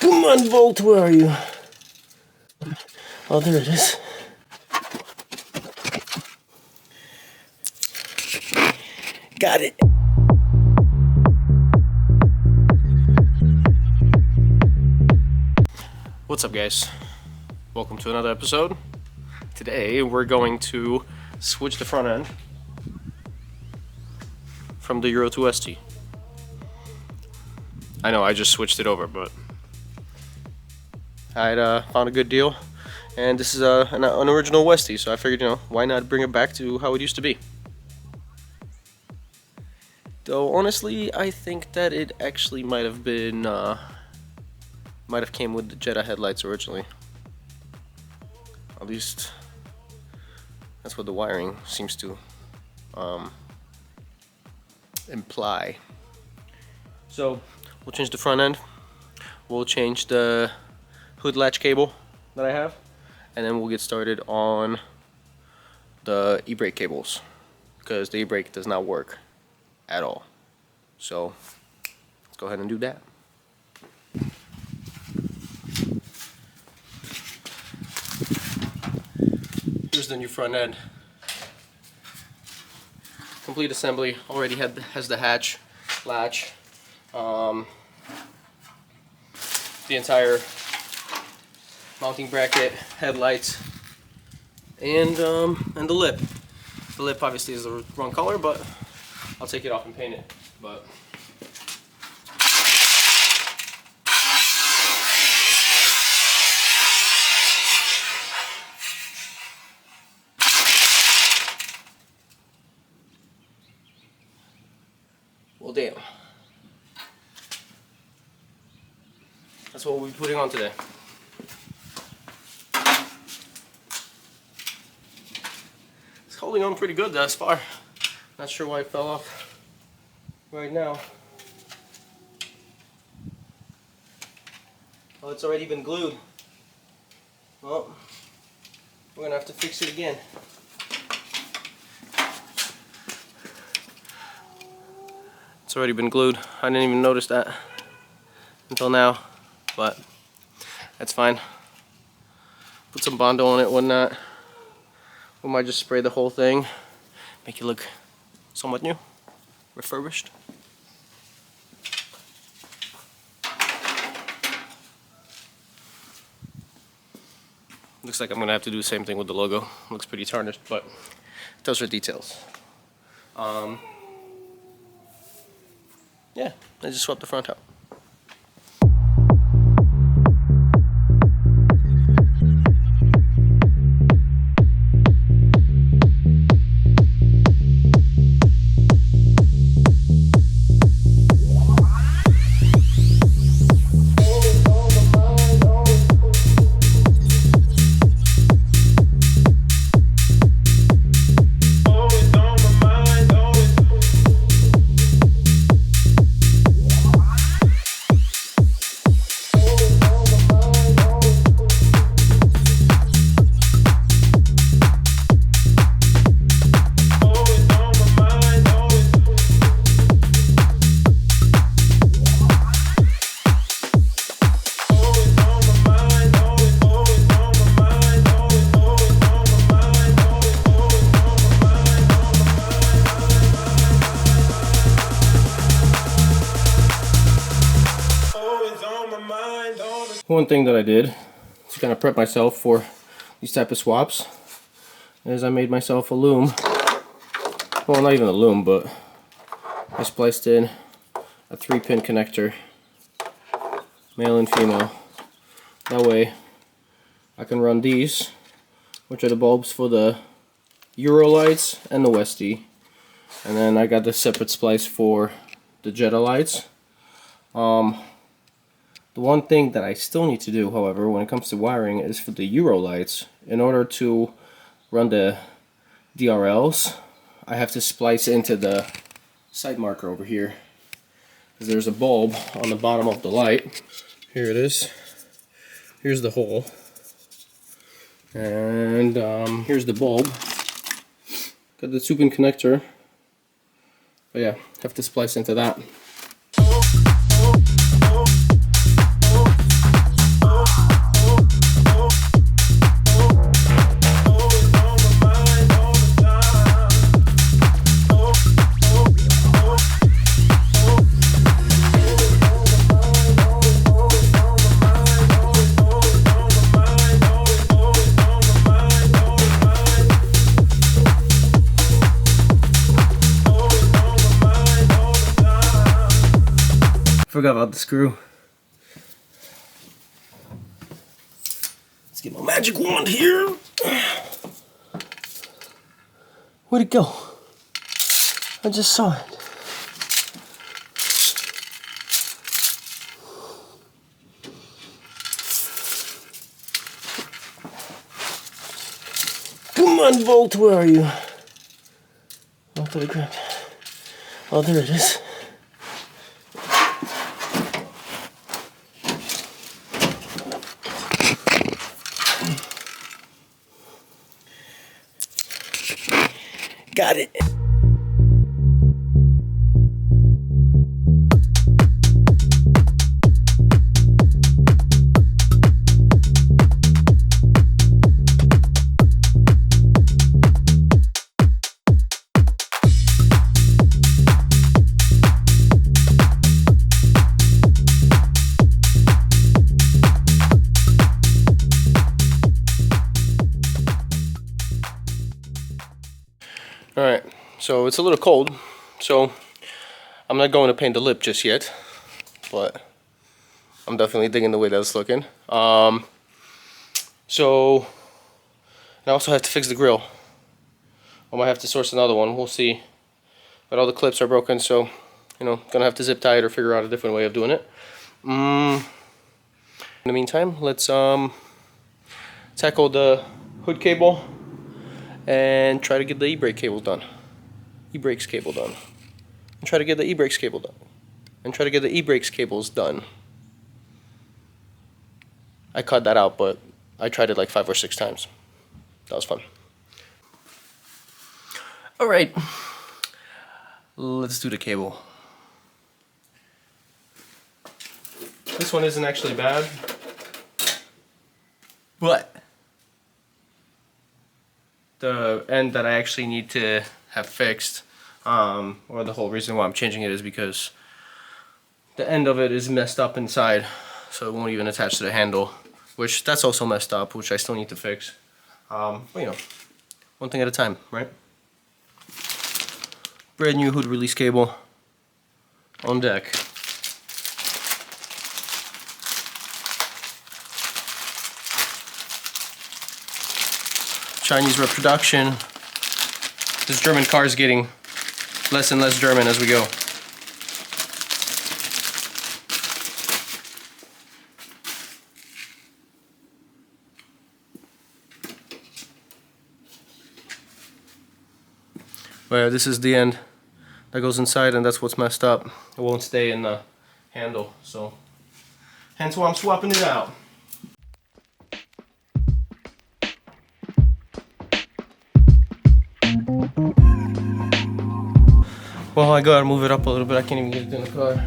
Come on, Bolt, where are you? Oh, there it is. Got it. What's up, guys? Welcome to another episode. Today we're going to switch the front end from the Euro to Westy. I know I just switched it over, but I'd found a good deal, and this is an original Westy, so I figured, why not bring it back to how it used to be. Though honestly, I think that it actually might have been came with the Jetta headlights originally. At least that's what the wiring seems to imply. So we'll change the front end, we'll change the hood latch cable that I have, and then we'll get started on the e-brake cables, because the e-brake does not work at all. So let's go ahead and do that. Here's the new front end. Complete assembly. Already has the hatch, latch, the entire mounting bracket, headlights, and the lip. The lip obviously is the wrong color, but I'll take it off and paint it. But well, damn. That's what we'll be putting on today. It's holding on pretty good thus far. Not sure why it fell off right now. Oh, it's already been glued. Well, we're gonna have to fix it again. It's already been glued. I didn't even notice that until now, but that's fine. Put some Bondo on it, whatnot. We might just spray the whole thing, make it look somewhat new, refurbished. Looks like I'm gonna have to do the same thing with the logo. Looks pretty tarnished, but those are details. Yeah, I just swept the front out. One thing that I did to kind of prep myself for these type of swaps is I made myself a loom. Well, not even a loom, but I spliced in a 3-pin connector, male and female. That way I can run these, which are the bulbs for the Euro lights and the Westy, and then I got the separate splice for the Jetta lights. The one thing that I still need to do, however, when it comes to wiring is for the Euro lights. In order to run the DRLs, I have to splice into the side marker over here, because there's a bulb on the bottom of the light. Here it is. Here's the hole. And here's the bulb. Got the 2-pin connector. But yeah, have to splice into that. Forgot about the screw. Let's get my magic wand here. Where'd it go? I just saw it. Come on, Bolt, where are you? Oh, I thought I grabbed it. Oh, there it is. Got it. Alright, so it's a little cold, so I'm not going to paint the lip just yet, but I'm definitely digging the way that's looking. So, and I also have to fix the grill. I might have to source another one, we'll see. But all the clips are broken, so, you know, gonna have to zip tie it or figure out a different way of doing it. In the meantime, let's tackle the hood cable and try to get the e-brake cable done. E-brakes cable done. And try to get the e-brakes cable done. And try to get the e-brakes cables done. I cut that out, but I tried it like 5 or 6 times. That was fun. Alright. Let's do the cable. This one isn't actually bad. But the end that I actually need to have fixed, or the whole reason why I'm changing it, is because the end of it is messed up inside, so it won't even attach to the handle, which that's also messed up, which I still need to fix. But you know, one thing at a time, right? Brand new hood release cable on deck. Chinese reproduction. This German car is getting less and less German as we go. But this is the end that goes inside, and that's what's messed up. It won't stay in the handle, so hence why I'm swapping it out. Well, I gotta move it up a little bit. I can't even get it in the car.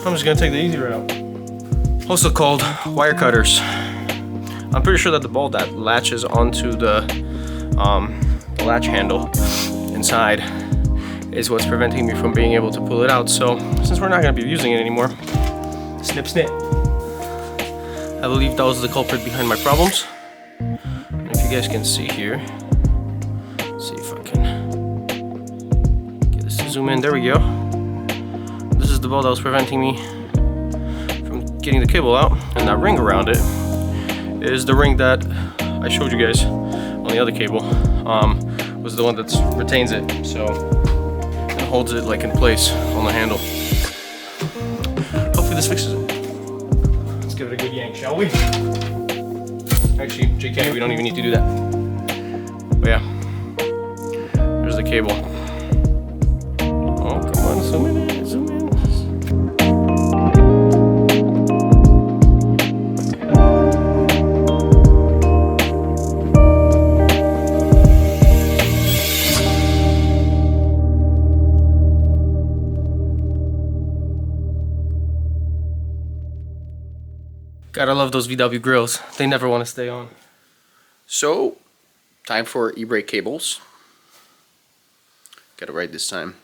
I'm just gonna take the easy route. Also called wire cutters. I'm pretty sure that the bolt that latches onto the latch handle inside is what's preventing me from being able to pull it out. So since we're not gonna be using it anymore, snip snip. I believe that was the culprit behind my problems. And if you guys can see here, let's see if I can get this to zoom in. There we go. This is the bolt that was preventing me from getting the cable out, and that ring around it is the ring that I showed you guys on the other cable. Was the one that retains it, so it holds it like in place on the handle. Hopefully this fixes it. Let's give it a good yank, shall we? Actually, JK, we don't even need to do that. cable. Oh, come on, zoom in, zoom in. Gotta love those VW grills. They never want to stay on. So, time for e-brake cables. Got it right this time.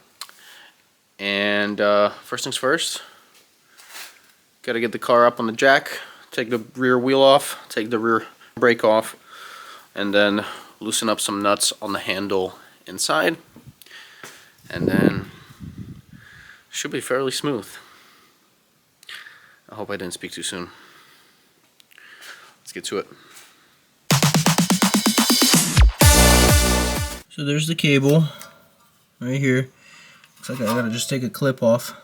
And first things first, gotta get the car up on the jack, take the rear wheel off, take the rear brake off, and then loosen up some nuts on the handle inside. And then should be fairly smooth. I hope I didn't speak too soon. Let's get to it. So there's the cable right here. Looks like I gotta just take a clip off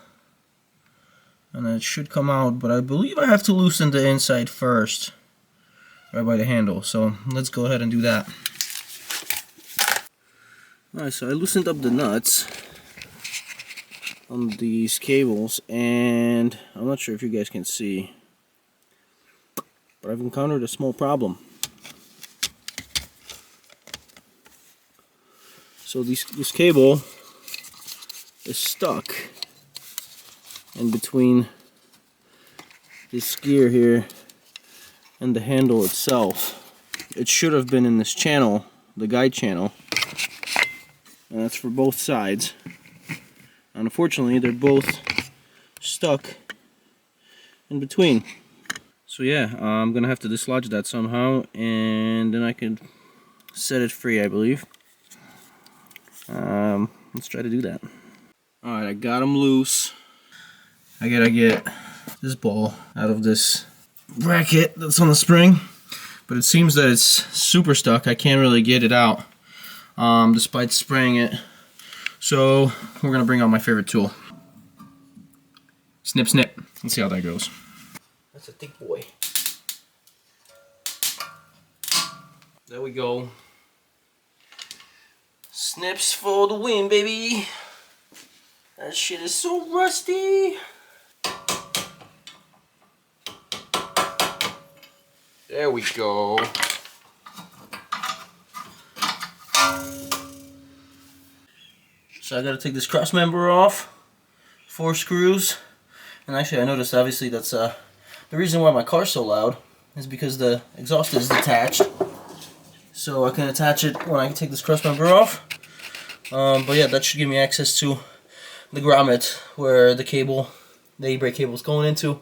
and then it should come out, but I believe I have to loosen the inside first right by the handle, so let's go ahead and do that. Alright, so I loosened up the nuts on these cables, and I'm not sure if you guys can see, but I've encountered a small problem. So this cable is stuck in between this gear here and the handle itself. It should have been in this channel, the guide channel, and that's for both sides. Unfortunately, they're both stuck in between. So yeah, I'm gonna have to dislodge that somehow, and then I can set it free, I believe. Let's try to do that. Alright, I got them loose. I gotta get this ball out of this bracket that's on the spring, but it seems that it's super stuck. I can't really get it out despite spraying it. So we're gonna bring out my favorite tool. Snip, snip. Let's see how that goes. That's a thick boy. There we go. Snips for the win, baby. That shit is so rusty. There we go. So I gotta take this cross member off. 4 screws. And actually I noticed obviously that's the reason why my car's so loud is because the exhaust is detached. So I can attach it when I can take this cross member off. But yeah, that should give me access to the grommet where the cable, the e-brake cable is going into,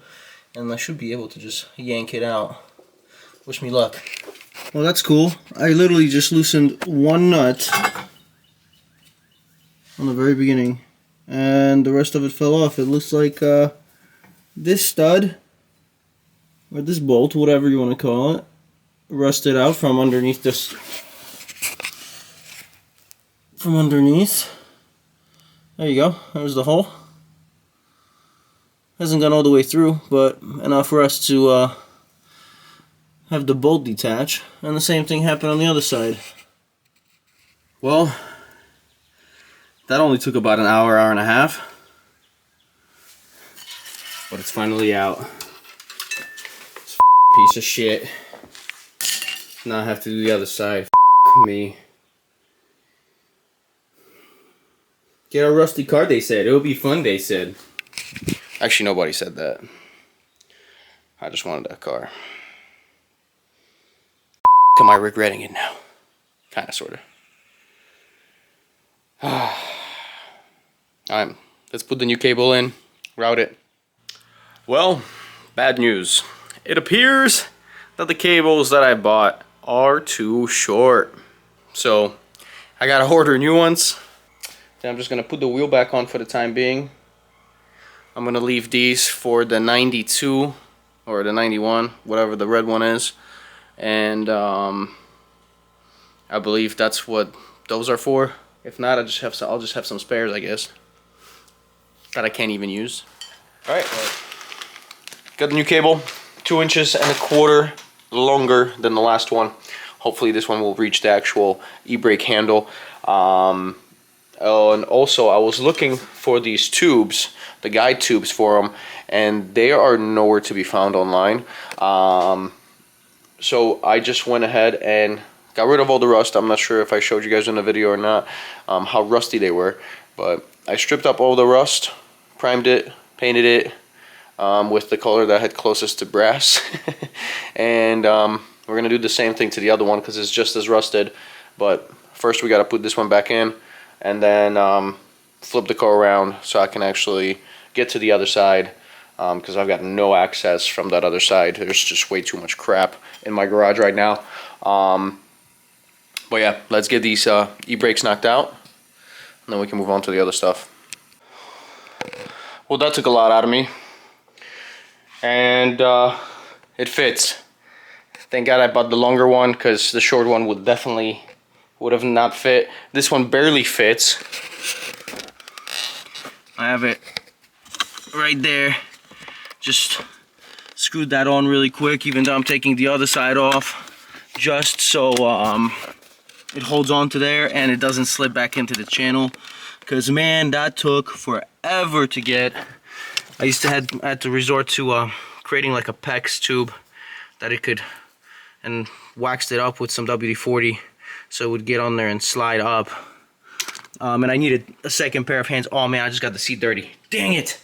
and I should be able to just yank it out. Wish me luck. Well, that's cool. I literally just loosened one nut on the very beginning, and the rest of it fell off. It looks like this stud, or this bolt, whatever you want to call it, rusted out from underneath this. From underneath. There you go. There's the hole. Hasn't gone all the way through, but enough for us to have the bolt detach. And the same thing happened on the other side. Well, that only took about an hour, hour and a half. But it's finally out. This piece of shit. Now I have to do the other side. Me. Get a rusty car, they said. It'll be fun, they said. Actually, nobody said that. I just wanted that car. Am I regretting it now? Kinda, sorta. Alright, let's put the new cable in, route it. Well, bad news. It appears that the cables that I bought are too short. So, I gotta order new ones. Then I'm just gonna put the wheel back on for the time being. I'm gonna leave these for the 92 or the 91, whatever the red one is. And I believe that's what those are for. If not, I'll just have some spares, I guess, that I can't even use. All right, got the new cable, 2 inches and a quarter longer than the last one. Hopefully this one will reach the actual e-brake handle. And also I was looking for these tubes, the guide tubes for them, and they are nowhere to be found online. So I just went ahead and got rid of all the rust. I'm not sure if I showed you guys in the video or not how rusty they were, but I stripped up all the rust, primed it, painted it with the color that I had closest to brass. And we're gonna do the same thing to the other one because it's just as rusted. But first we gotta put this one back in, and then flip the car around so I can actually get to the other side, because I've got no access from that other side. There's just way too much crap in my garage right now. But yeah, let's get these e-brakes knocked out, and then we can move on to the other stuff. Well, that took a lot out of me, and it fits. Thank God I bought the longer one, because the short one would have not fit. This one barely fits. I have it right there. Just screwed that on really quick, even though I'm taking the other side off, just so it holds on to there and it doesn't slip back into the channel. Because man, that took forever to get. I used to had to resort to creating like a PEX tube that it could, and waxed it up with some WD-40 so it would get on there and slide up. And I needed a second pair of hands. Oh man, I just got the seat dirty. Dang it!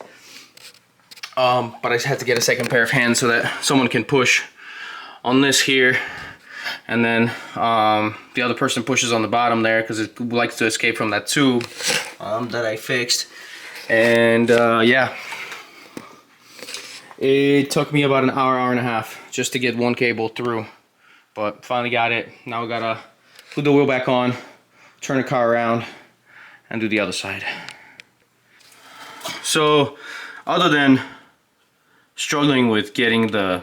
But I just had to get a second pair of hands so that someone can push on this here, and then the other person pushes on the bottom there because it likes to escape from that tube that I fixed. And yeah, it took me about an hour and a half just to get one cable through, but finally got it. Now we gotta put the wheel back on, turn the car around, and do the other side. So other than struggling with getting the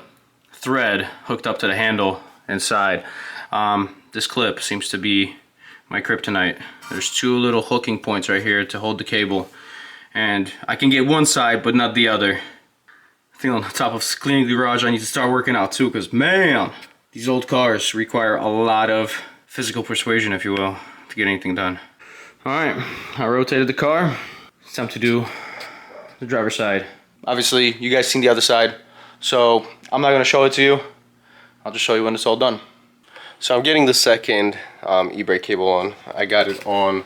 thread hooked up to the handle inside, this clip seems to be my kryptonite. There's two little hooking points right here to hold the cable, and I can get one side but not the other. I think on top of cleaning the garage I need to start working out too, because man, these old cars require a lot of physical persuasion, if you will, to get anything done. Alright, I rotated the car. It's time to do the driver's side. Obviously, you guys seen the other side, so I'm not gonna show it to you. I'll just show you when it's all done. So I'm getting the second e-brake cable on. I got it on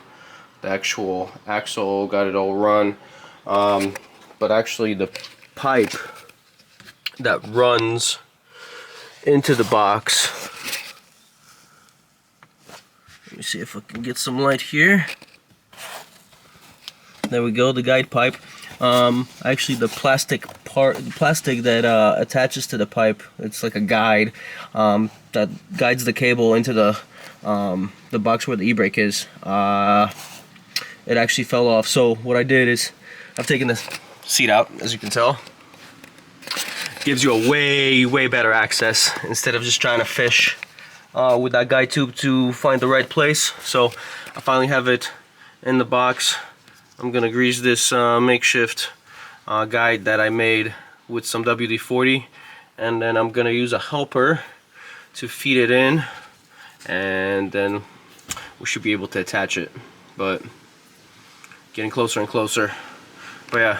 the actual axle, got it all run, but actually the pipe that runs into the box. Let me see if I can get some light here. There we go, the guide pipe. Actually the plastic that attaches to the pipe, it's like a guide that guides the cable into the box where the e-brake is. It actually fell off, so what I did is I've taken the seat out, as you can tell. Gives you a way better access instead of just trying to fish with that guide tube to find the right place. So I finally have it in the box. I'm gonna grease this makeshift guide that I made with some WD-40, and then I'm gonna use a helper to feed it in, and then we should be able to attach it. But getting closer and closer. But yeah,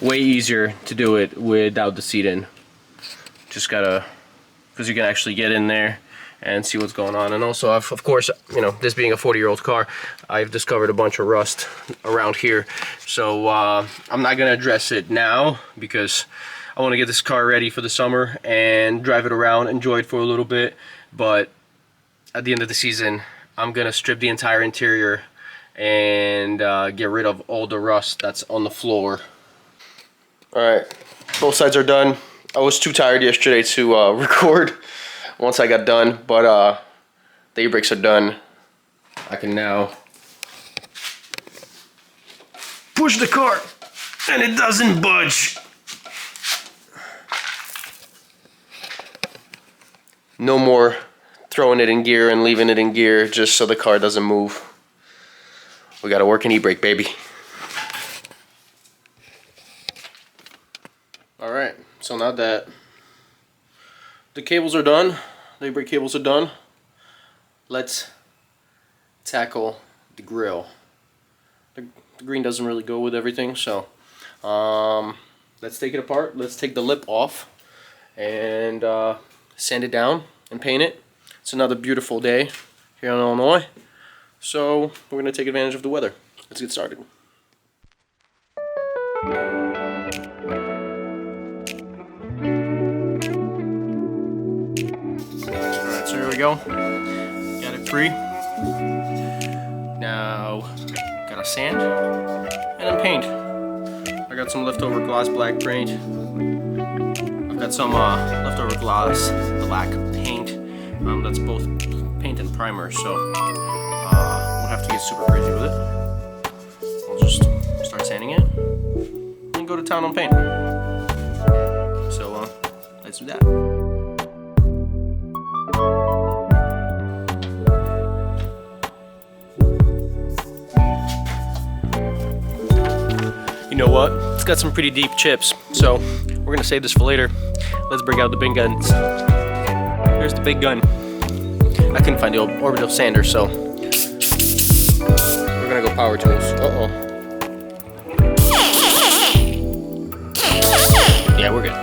way easier to do it without the seat in. Just gotta, because you can actually get in there and see what's going on. And also, of course, you know, this being a 40-year-old car, I've discovered a bunch of rust around here. So I'm not gonna address it now because I want to get this car ready for the summer and drive it around, enjoy it for a little bit. But at the end of the season, I'm gonna strip the entire interior and get rid of all the rust that's on the floor. Alright, both sides are done. I was too tired yesterday to record once I got done, but the e-brakes are done. I can now push the car and it doesn't budge. No more throwing it in gear and leaving it in gear just so the car doesn't move. We got a working e-brake, baby. Alright, so now that the cables are done, the e-brake cables are done, let's tackle the grill. the green doesn't really go with everything. So let's take it apart. Let's take the lip off and sand it down and paint it. It's another beautiful day here in Illinois, so we're gonna take advantage of the weather. Let's get started. Alright, so here we go. Got it free. Now, gotta sand and then paint. I got some leftover gloss black paint. I've got some leftover gloss black paint. That's both paint and primer, so we'll have to get super crazy with it. We'll just start sanding it and go to town on paint. So let's do that. You know what? It's got some pretty deep chips, so we're gonna save this for later. Let's break out the big guns. Here's the big gun. I couldn't find the orbital sander, so we're gonna go power tools. Uh-oh. Yeah, we're good.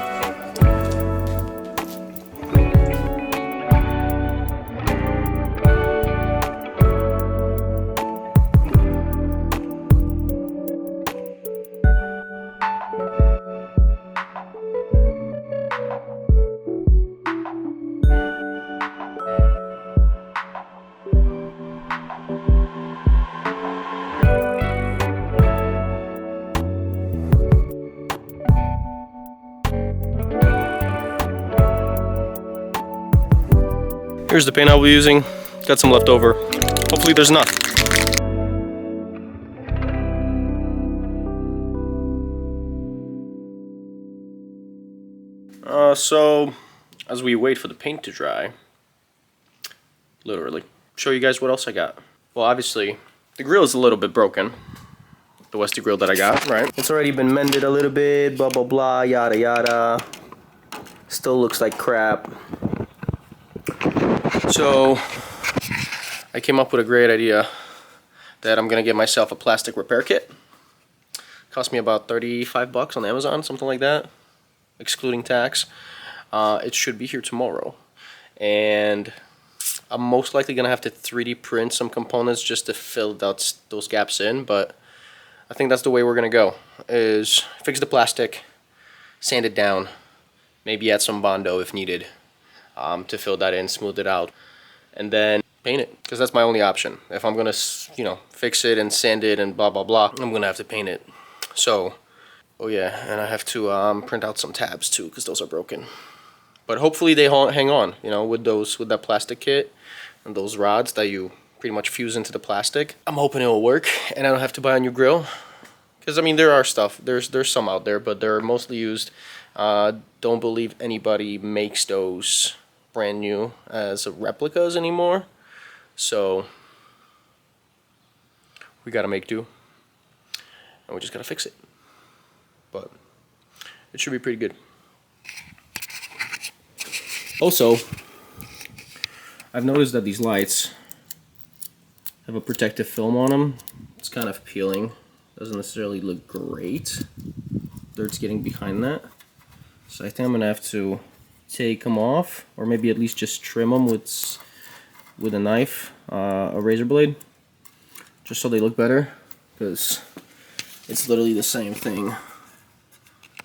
Here's the paint I'll be using. Got some left over. Hopefully there's enough. So as we wait for the paint to dry, literally, show you guys what else I got. Well, obviously, the grill is a little bit broken. The Westy grill that I got, right? It's already been mended a little bit, blah, blah, blah, yada, yada. Still looks like crap. So I came up with a great idea that I'm gonna get myself a plastic repair kit. Cost me about 35 bucks on Amazon, something like that, excluding tax. It should be here tomorrow, and I'm most likely gonna have to 3D print some components just to fill those gaps in. But I think that's the way we're gonna go: is fix the plastic, sand it down, maybe add some Bondo if needed. To fill that in, smooth it out, and then paint it, because that's my only option. If I'm gonna, you know, fix it and sand it and blah blah blah, I'm gonna have to paint it. So, oh yeah, and I have to print out some tabs too, because those are broken. But hopefully they hang on, you know, with that plastic kit and those rods that you pretty much fuse into the plastic. I'm hoping it will work, and I don't have to buy a new grill. Because I mean, there are stuff. There's some out there, but they're mostly used. Don't believe anybody makes those brand new as replicas anymore, so we gotta make do, and we just gotta fix it. But it should be pretty good. Also, I've noticed that these lights have a protective film on them. It's kind of peeling. Doesn't necessarily look great. Dirt's getting behind that, so I think I'm gonna have to take them off, or maybe at least just trim them with a knife, a razor blade, just so they look better, because it's literally the same thing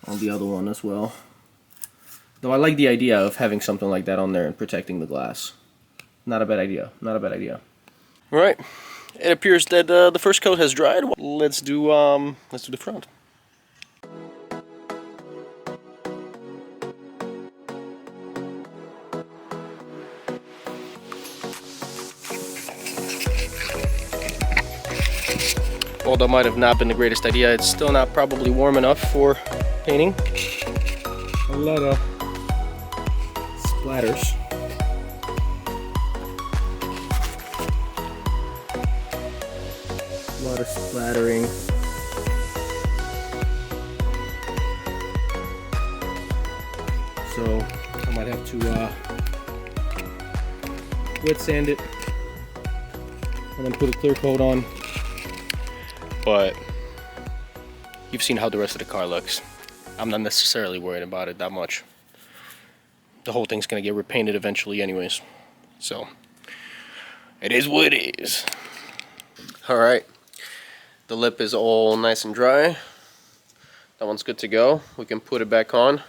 on the other one as well. Though I like the idea of having something like that on there and protecting the glass. Not a bad idea. Not a bad idea. All right, it appears that the first coat has dried. Let's do the front. Well, that might have not been the greatest idea. It's still not probably warm enough for painting. A lot of splatters. A lot of splattering. So I might have to wet sand it and then put a clear coat on. but you've seen how the rest of the car looks. I'm not necessarily worried about it that much. The whole thing's gonna get repainted eventually anyways. So, it is what it is. Alright, the lip is all nice and dry. That one's good to go. We can put it back on.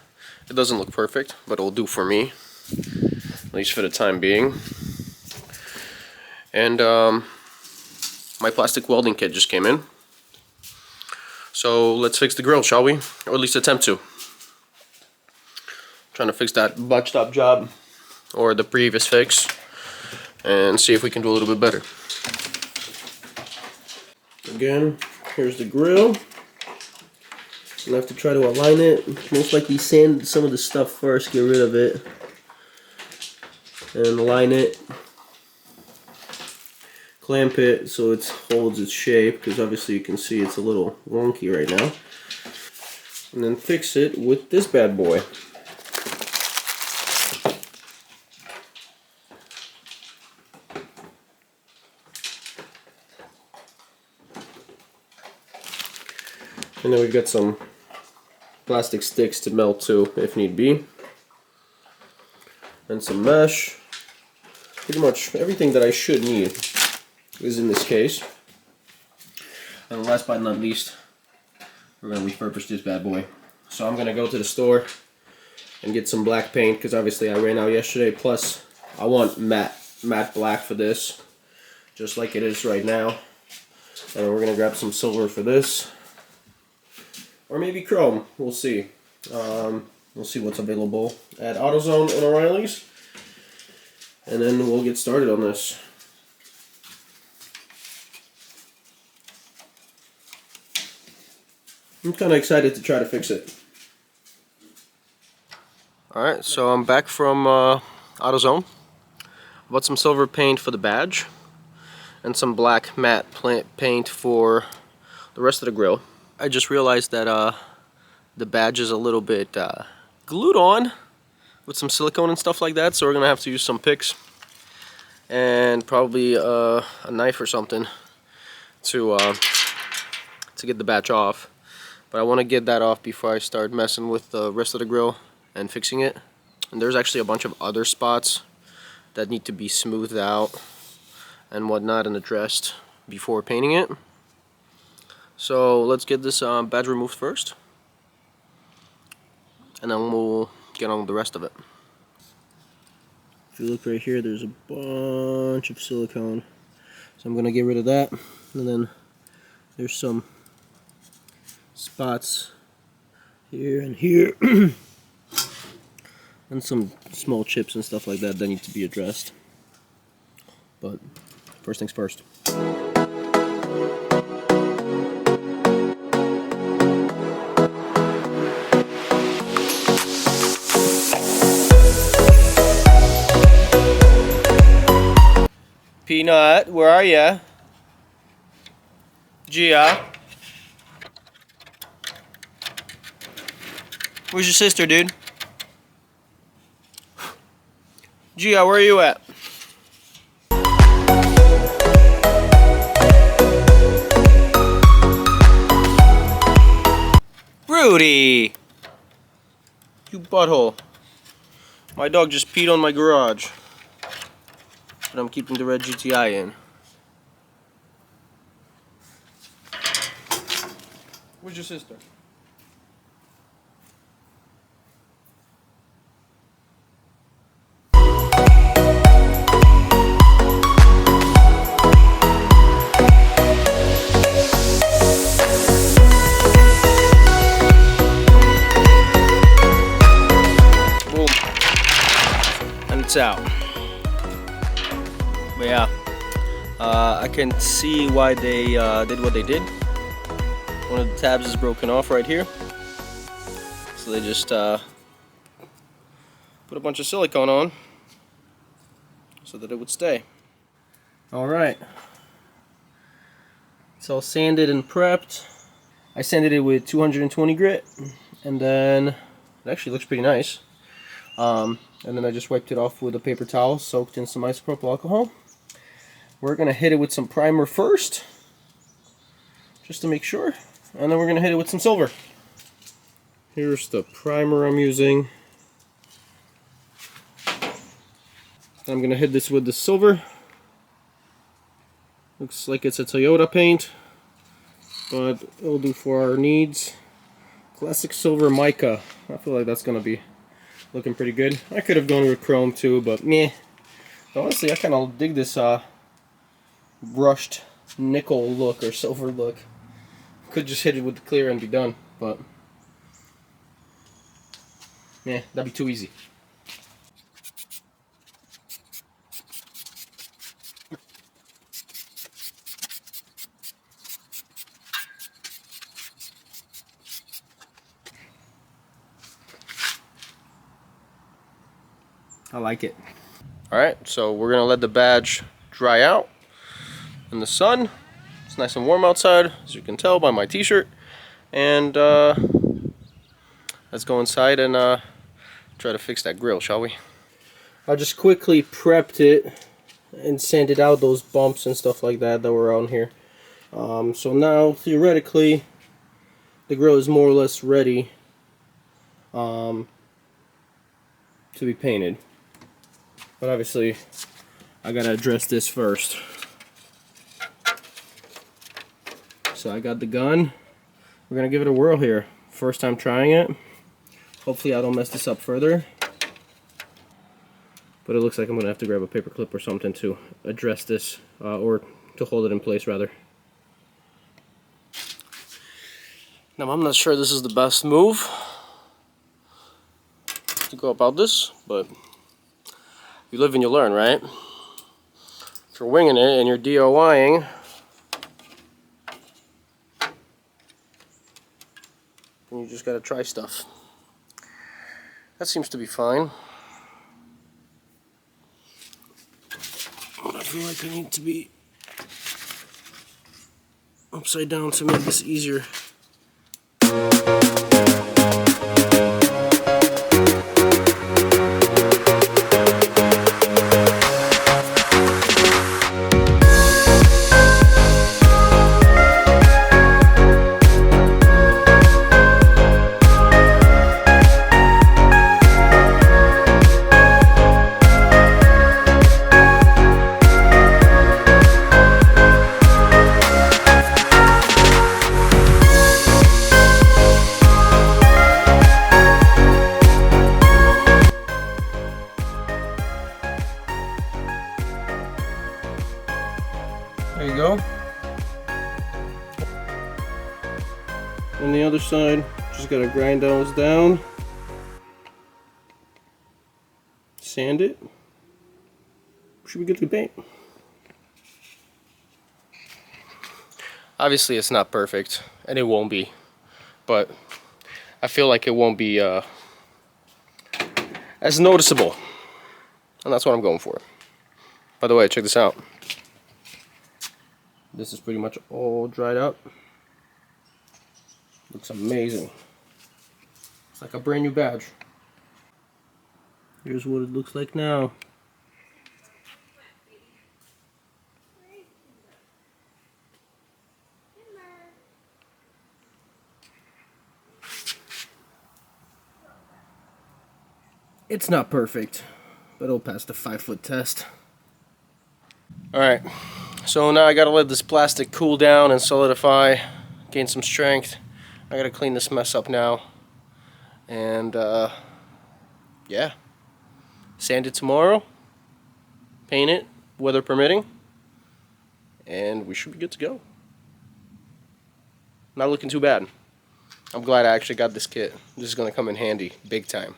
It doesn't look perfect, but it'll do for me, at least for the time being. And my plastic welding kit just came in. So let's fix the grill, shall we? Or at least attempt to. Trying to fix that butt stop job, or the previous fix, and see if we can do a little bit better. Again, here's the grill. I'm gonna have to try to align it. Most likely sand some of the stuff first, get rid of it, and align it. Clamp it so it holds its shape, because obviously you can see it's a little wonky right now. And then fix it with this bad boy. And then we've got some plastic sticks to melt to if need be. And some mesh. Pretty much everything that I should need is in this case. And last but not least, we're going to refurbish this bad boy. So I'm going to go to the store and get some black paint, because obviously I ran out yesterday. Plus I want matte black for this, just like it is right now. And then we're going to grab some silver for this. Or maybe chrome, we'll see. We'll see what's available at AutoZone and O'Reilly's. And then we'll get started on this. I'm kind of excited to try to fix it. Alright, so I'm back from AutoZone. Bought some silver paint for the badge. And some black matte paint for the rest of the grill. I just realized that the badge is a little bit glued on with some silicone and stuff like that, so we're gonna have to use some picks and probably a knife or something to get the badge off. But I want to get that off before I start messing with the rest of the grill and fixing it. And there's actually a bunch of other spots that need to be smoothed out and whatnot and addressed before painting it. So let's get this badge removed first, and then we'll get on with the rest of it. If you look right here, there's a bunch of silicone, so I'm going to get rid of that. And then there's some spots here and here, and some small chips and stuff like that need to be addressed. But first things first. Peanut, where are ya? Gia? Where's your sister, dude? Gia, where are you at? Rudy! You butthole. My dog just peed on my garage. But I'm keeping the red GTI in. Where's your sister? Boom. And it's out. But yeah, I can see why they did what they did. One of the tabs is broken off right here, so they just put a bunch of silicone on so that it would stay. Alright, it's all sanded and prepped. I sanded it with 220 grit, and then it actually looks pretty nice. And then I just wiped it off with a paper towel soaked in some isopropyl alcohol. We're going to hit it with some primer first, just to make sure. And then we're going to hit it with some silver. Here's the primer I'm using. I'm going to hit this with the silver. Looks like it's a Toyota paint, but it'll do for our needs. Classic silver mica. I feel like that's going to be looking pretty good. I could have gone with chrome too, but meh. Honestly, I kind of dig this brushed nickel look or silver look. Could just hit it with the clear and be done, but yeah, that'd be too easy. I like it. Alright, so we're going to let the badge dry out in the sun. It's nice and warm outside, as you can tell by my t-shirt. And let's go inside and try to fix that grill, shall we? I just quickly prepped it and sanded out those bumps and stuff like that were on here. So now, theoretically, the grill is more or less ready to be painted. But obviously, I gotta address this first. So I got the gun. We're gonna give it a whirl here. First time trying it. Hopefully I don't mess this up further. But it looks like I'm gonna have to grab a paper clip or something to address this, or to hold it in place rather. Now I'm not sure this is the best move to go about this, but you live and you learn, right? If you're winging it and you're DIYing, then you just gotta try stuff. That seems to be fine. I feel like I need to be upside down to make this easier. There you go. On the other side, just gotta grind those down, sand it, should be good to paint. Obviously it's not perfect, and it won't be, but I feel like it won't be as noticeable, and that's what I'm going for. By the way, check this out. This is pretty much all dried up. Looks amazing. It's like a brand new badge. Here's what it looks like now. It's not perfect, but it'll pass the 5-foot test. Alright, so now I gotta let this plastic cool down and solidify, gain some strength. I gotta clean this mess up now. And yeah, sand it tomorrow, paint it, weather permitting, and we should be good to go. Not looking too bad. I'm glad I actually got this kit. This is gonna come in handy, big time.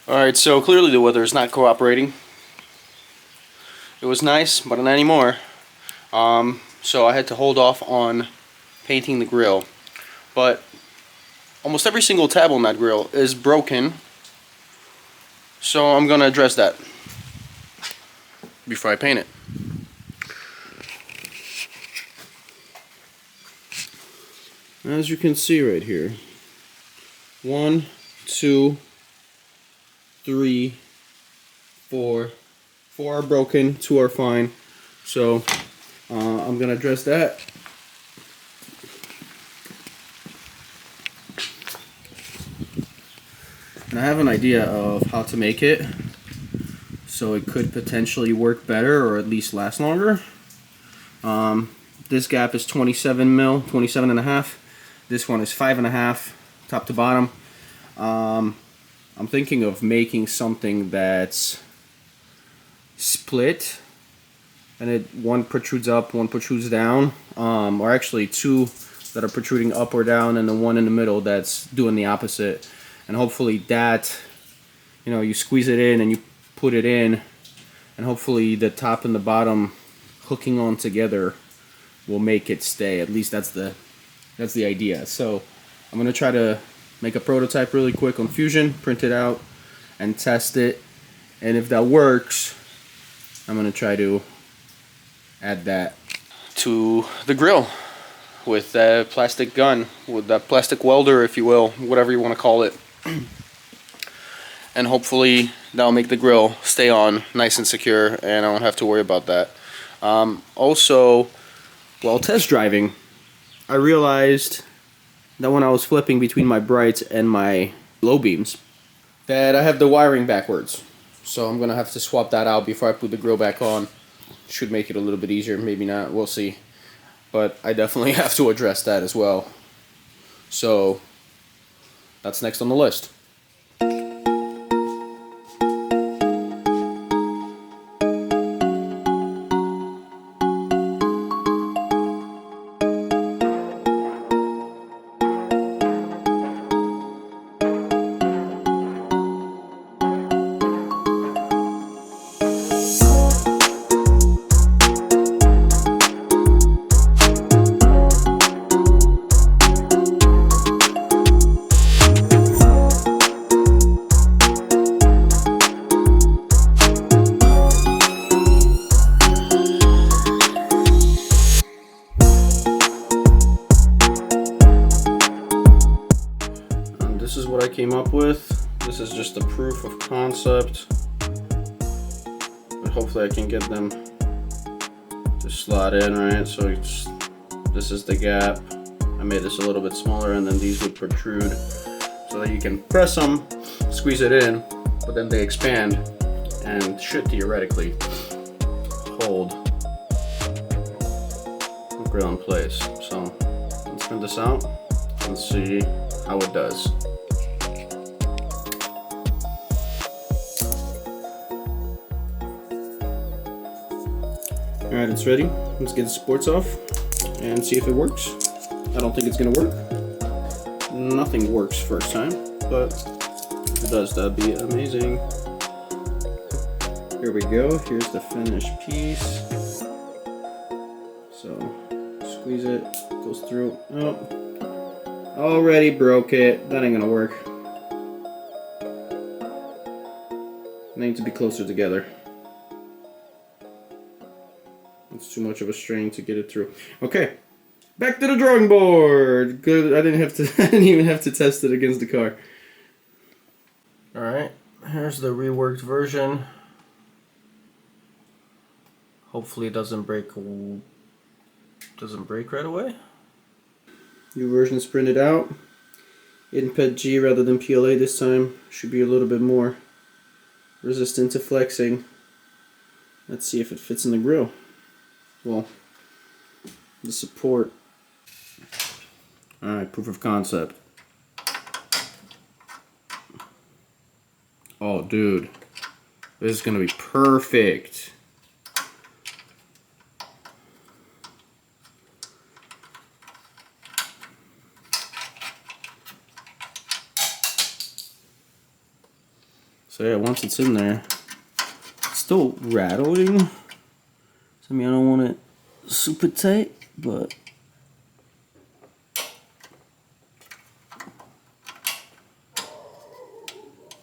Alright, so clearly the weather is not cooperating. It was nice, but not anymore. So I had to hold off on painting the grill. But almost every single tab on that grill is broken. So I'm going to address that before I paint it. As you can see right here, 1, 2, 3, 4. 4 are broken, 2 are fine. So I'm gonna address that. And I have an idea of how to make it so it could potentially work better or at least last longer. This gap is 27 mil, 27 and a half. This one is 5.5, top to bottom. I'm thinking of making something that's split, and one protrudes up, one protrudes down, or actually 2 that are protruding up or down, and the one in the middle that's doing the opposite. And hopefully that, you know, you squeeze it in and you put it in, and hopefully the top and the bottom hooking on together will make it stay. At least that's the idea. So I'm gonna try to make a prototype really quick on Fusion, print it out, and test it. And if that works, I'm gonna try to add that to the grill with that plastic gun, with that plastic welder, if you will, whatever you want to call it. And hopefully that'll make the grill stay on nice and secure, and I won't have to worry about that. Also, while test driving, I realized that when I was flipping between my brights and my low beams, that I have the wiring backwards. So I'm gonna have to swap that out before I put the grill back on. Should make it a little bit easier, maybe not, we'll see. But I definitely have to address that as well. So that's next on the list. This is what I came up with. This is just a proof of concept, but hopefully I can get them to slot in, right? So this is the gap. I made this a little bit smaller, and then these would protrude so that you can press them, squeeze it in, but then they expand and should theoretically hold the grill in place. So let's print this out and see how it does. Alright, it's ready. Let's get the supports off and see if it works. I don't think it's gonna work. Nothing works first time, but if it does, that'd be amazing. Here we go. Here's the finished piece. So squeeze it, goes through. Oh, already broke it. That ain't gonna work. They need to be closer together. It's too much of a strain to get it through. Okay, back to the drawing board. Good. I didn't even have to test it against the car. All right, here's the reworked version. Hopefully it doesn't break right away. New version's printed out. In PET G rather than PLA this time. Should be a little bit more resistant to flexing. Let's see if it fits in the grill. Well, the support. Alright, proof of concept. Oh, dude. This is gonna be perfect. So yeah, once it's in there, it's still rattling. I mean, I don't want it super tight, but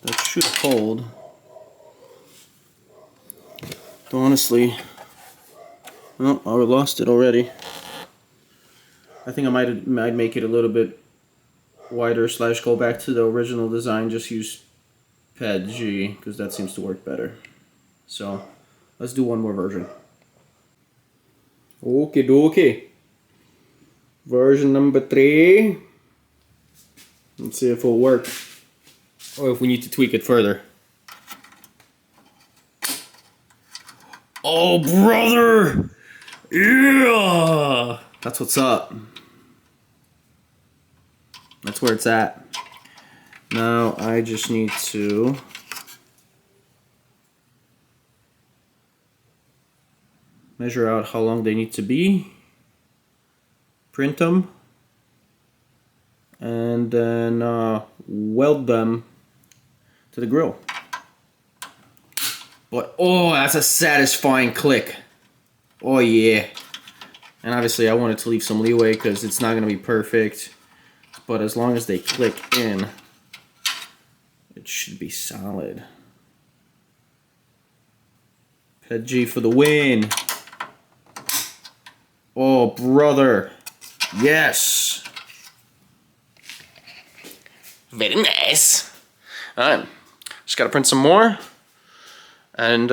that should hold. Though honestly, oh, I lost it already. I think I might make it a little bit wider / go back to the original design. Just use pad G because that seems to work better. So let's do one more version. Okay, dokie. Version number 3. Let's see if it'll work or if we need to tweak it further. Oh, brother! Yeah! That's what's up. That's where it's at. Now I just need to measure out how long they need to be, print them, and then weld them to the grill. But oh, that's a satisfying click. Oh yeah. And obviously I wanted to leave some leeway because it's not going to be perfect. But as long as they click in, it should be solid. Ped G for the win. Oh, brother. Yes. Very nice. Alright, just gotta print some more. And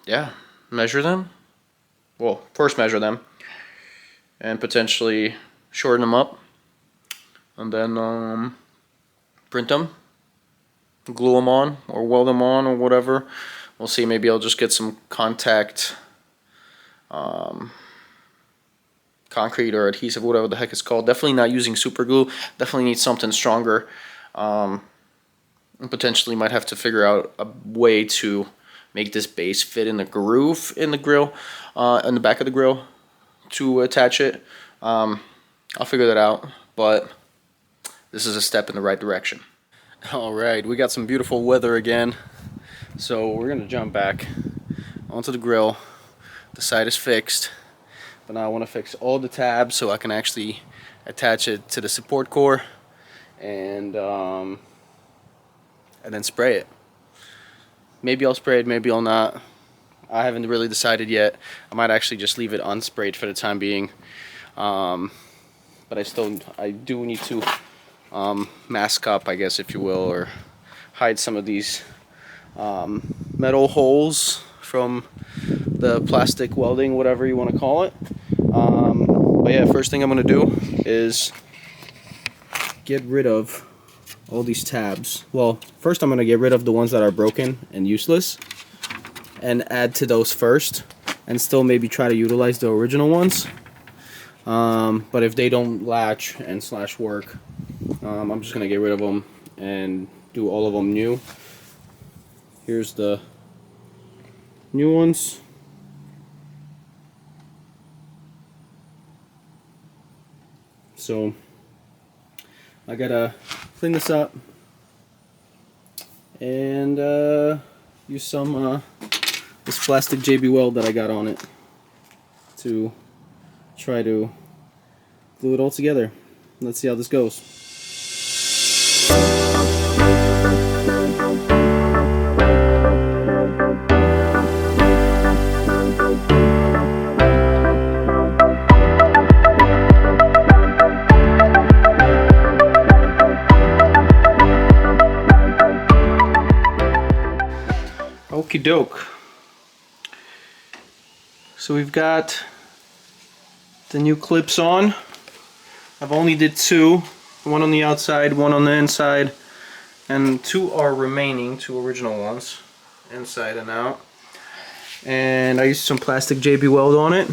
yeah, measure them. Well, first measure them. And potentially shorten them up. And then print them. Glue them on or weld them on or whatever. We'll see, maybe I'll just get some contact concrete or adhesive, whatever the heck it's called. Definitely not using super glue. Definitely need something stronger. And potentially might have to figure out a way to make this base fit in the groove in the grill, in the back of the grill to attach it. I'll figure that out, but this is a step in the right direction. Alright, we got some beautiful weather again, so we're gonna jump back onto the grill. The side is fixed, but now I want to fix all the tabs so I can actually attach it to the support core and then spray it. Maybe I'll spray it, maybe I'll not. I haven't really decided yet. I might actually just leave it unsprayed for the time being. But I do need to mask up, I guess, if you will, or hide some of these metal holes from the plastic welding, whatever you want to call it. But yeah, first thing I'm going to do is Get rid of all these tabs. Well, first I'm going to get rid of the ones that are broken and useless and add to those first, and still maybe try to utilize the original ones. But if they don't latch and / work, I'm just going to get rid of them and do all of them new. Here's the new ones. So I gotta clean this up and use some this plastic JB Weld that I got on it to try to glue it all together. Let's see how this goes. Okie doke. So we've got the new clips on. I've only did 2, one on the outside, one on the inside, and 2 are remaining, 2 original ones, inside and out. And I used some plastic JB Weld on it.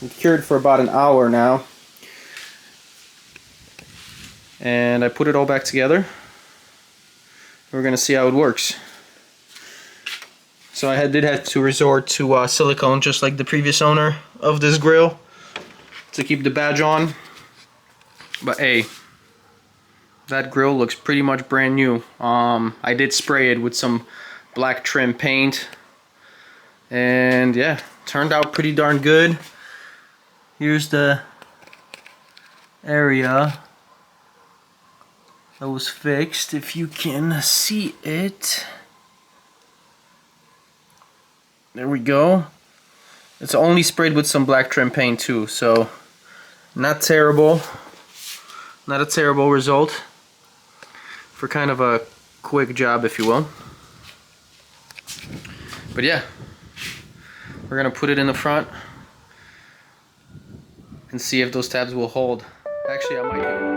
It cured for about an hour now. And I put it all back together. We're gonna see how it works. So I did have to resort to silicone, just like the previous owner of this grill, to keep the badge on. But hey, that grill looks pretty much brand new. I did spray it with some black trim paint, and yeah, turned out pretty darn good. Here's the area that was fixed, if you can see it. There we go. It's only sprayed with some black trim paint too, so Not terrible. Not a terrible result for kind of a quick job, if you will. But yeah, we're gonna put it in the front and see if those tabs will hold. Actually, I might do.